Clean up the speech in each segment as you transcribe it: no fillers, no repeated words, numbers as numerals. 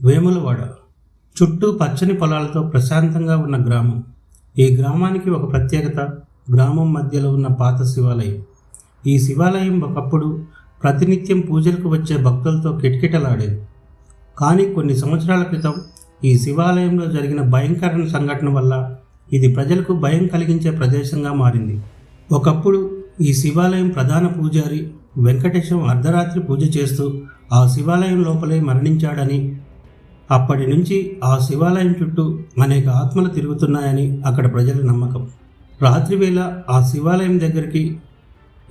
వేములవాడ చుట్టూ పచ్చని పొలాలతో ప్రశాంతంగా ఉన్న గ్రామం. ఈ గ్రామానికి ఒక ప్రత్యేకత, గ్రామం మధ్యలో ఉన్న పాత శివాలయం. ఈ శివాలయం ఒకప్పుడు ప్రతినిత్యం పూజలకు వచ్చే భక్తులతో కిటకిటలాడేది. కానీ కొన్ని సంవత్సరాల క్రితం ఈ శివాలయంలో జరిగిన భయంకర సంఘటన వల్ల ఇది ప్రజలకు భయం కలిగించే ప్రదేశంగా మారింది. ఒకప్పుడు ఈ శివాలయం ప్రధాన పూజారి వెంకటేశం అర్ధరాత్రి పూజ చేస్తూ ఆ శివాలయం లోపలే మరణించాడని, అప్పటి నుంచి ఆ శివాలయం చుట్టూ అనేక ఆత్మలు తిరుగుతున్నాయని అక్కడ ప్రజల నమ్మకం. రాత్రివేళ ఆ శివాలయం దగ్గరికి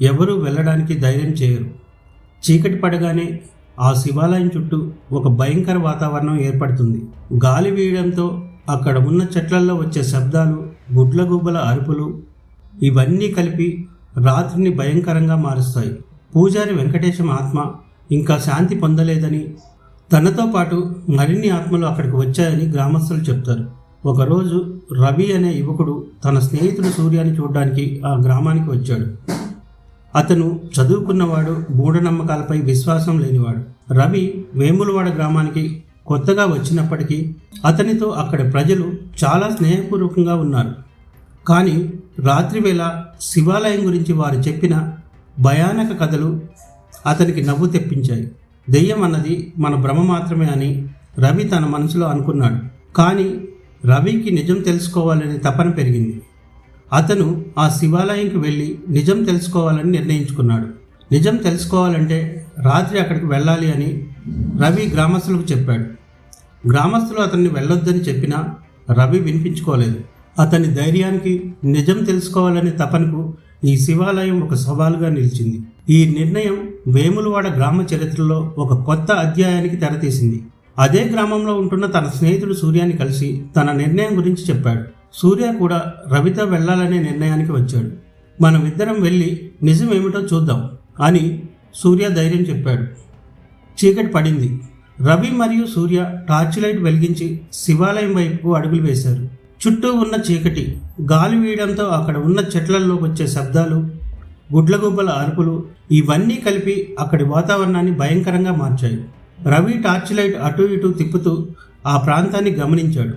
ఎవరూ వెళ్ళడానికి ధైర్యం చేయరు. చీకటి పడగానే ఆ శివాలయం చుట్టూ ఒక భయంకర వాతావరణం ఏర్పడుతుంది. గాలి వీయడంతో అక్కడ ఉన్న చెట్లల్లో వచ్చే శబ్దాలు, గుడ్లగుబ్బల అరుపులు, ఇవన్నీ కలిపి రాత్రిని భయంకరంగా మారుస్తాయి. పూజారి వెంకటేశం ఆత్మ ఇంకా శాంతి పొందలేదని, తనతో పాటు మరిన్ని ఆత్మలు అక్కడికి వచ్చాయని గ్రామస్తులు చెప్తారు. ఒకరోజు రవి అనే యువకుడు తన స్నేహితుడు సూర్యాన్ని చూడడానికి ఆ గ్రామానికి వచ్చాడు. అతను చదువుకున్నవాడు, మూఢనమ్మకాలపై విశ్వాసం లేనివాడు. రవి వేములవాడ గ్రామానికి కొత్తగా వచ్చినప్పటికీ అతనితో అక్కడ ప్రజలు చాలా స్నేహపూర్వకంగా ఉన్నారు. కానీ రాత్రివేళ శివాలయం గురించి వారు చెప్పిన భయానక కథలు అతనికి నవ్వు తెప్పించాయి. దెయ్యం అన్నది మన భ్రమ మాత్రమే అని రవి తన మనసులో అనుకున్నాడు. కానీ రవికి నిజం తెలుసుకోవాలనే తపన పెరిగింది. అతను ఆ శివాలయంకి వెళ్ళి నిజం తెలుసుకోవాలని నిర్ణయించుకున్నాడు. నిజం తెలుసుకోవాలంటే రాత్రి అక్కడికి వెళ్ళాలి అని రవి గ్రామస్తులకు చెప్పాడు. గ్రామస్తులు అతన్ని వెళ్ళొద్దని చెప్పినా రవి వినిపించుకోలేదు. అతని ధైర్యానికి, నిజం తెలుసుకోవాలనే తపనకు ఈ శివాలయం ఒక సవాలుగా నిలిచింది. ఈ నిర్ణయం వేములవాడ గ్రామ చరిత్రలో ఒక కొత్త అధ్యాయానికి తెరతీసింది. అదే గ్రామంలో ఉంటున్న తన స్నేహితుడు సూర్యాన్ని కలిసి తన నిర్ణయం గురించి చెప్పాడు. సూర్య కూడా రవితో వెళ్లాలనే నిర్ణయానికి వచ్చాడు. మనమిద్దరం వెళ్ళి నిజమేమిటో చూద్దాం అని సూర్య ధైర్యం చెప్పాడు. చీకటి పడింది. రవి మరియు సూర్య టార్చ్ లైట్ వెలిగించి శివాలయం వైపుకు అడుగులు వేశారు. చుట్టూ ఉన్న చీకటి, గాలి వీయడంతో అక్కడ ఉన్న చెట్లలో వచ్చే శబ్దాలు, గుడ్లగుబ్బల అరుపులు, ఇవన్నీ కలిపి అక్కడి వాతావరణాన్ని భయంకరంగా మార్చాయి. రవి టార్చ్ లైట్ అటు ఇటు తిప్పుతూ ఆ ప్రాంతాన్ని గమనించాడు.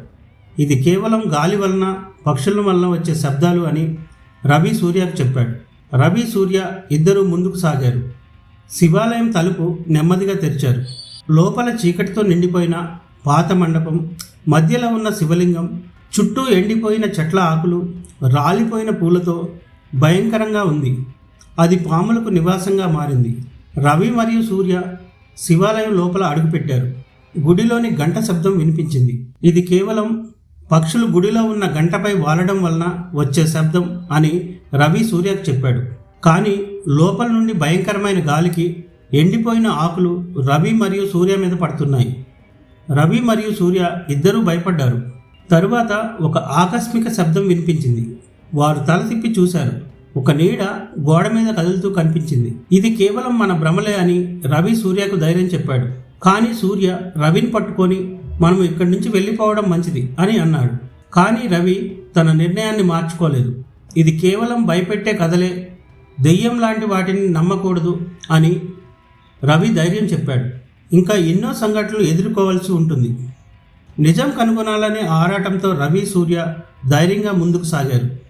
ఇది కేవలం గాలి వలన, పక్షుల వలన వచ్చే శబ్దాలు అని రవి సూర్యకు చెప్పాడు. రవి, సూర్య ఇద్దరూ ముందుకు సాగారు. శివాలయం తలుపు నెమ్మదిగా తెరిచారు. లోపల చీకటితో నిండిపోయిన పాత మండపం, మధ్యలో ఉన్న శివలింగం, చుట్టూ ఎండిపోయిన చెట్ల ఆకులు, రాలిపోయిన పూలతో భయంకరంగా ఉంది. అది పాములకు నివాసంగా మారింది. రవి మరియు సూర్య శివాలయం లోపల అడుగుపెట్టారు. గుడిలోని గంట శబ్దం వినిపించింది. ఇది కేవలం పక్షులు గుడిలో ఉన్న గంటపై వాలడం వలన వచ్చే శబ్దం అని రవి సూర్యకు చెప్పాడు. కానీ లోపల నుండి భయంకరమైన గాలికి ఎండిపోయిన ఆకులు రవి మరియు సూర్య మీద పడుతున్నాయి. రవి మరియు సూర్య ఇద్దరూ భయపడ్డారు. తరువాత ఒక ఆకస్మిక శబ్దం వినిపించింది. వారు తల తిప్పి చూశారు. ఒక నీడ గోడ మీద కదులుతూ కనిపించింది. ఇది కేవలం మన భ్రమలే అని రవి సూర్యకు ధైర్యం చెప్పాడు. కానీ సూర్య రవిని పట్టుకొని మనం ఇక్కడి నుంచి వెళ్ళిపోవడం మంచిది అని అన్నాడు. కానీ రవి తన నిర్ణయాన్ని మార్చుకోలేదు. ఇది కేవలం భయపెట్టే కథలే, దెయ్యం లాంటి వాటిని నమ్మకూడదు అని రవి ధైర్యం చెప్పాడు. ఇంకా ఎన్నో సంఘటనలు ఎదుర్కోవాల్సి ఉంటుంది. నిజం కనుగొనాలనే ఆరాటంతో రవి, సూర్య ధైర్యంగా ముందుకు సాగారు.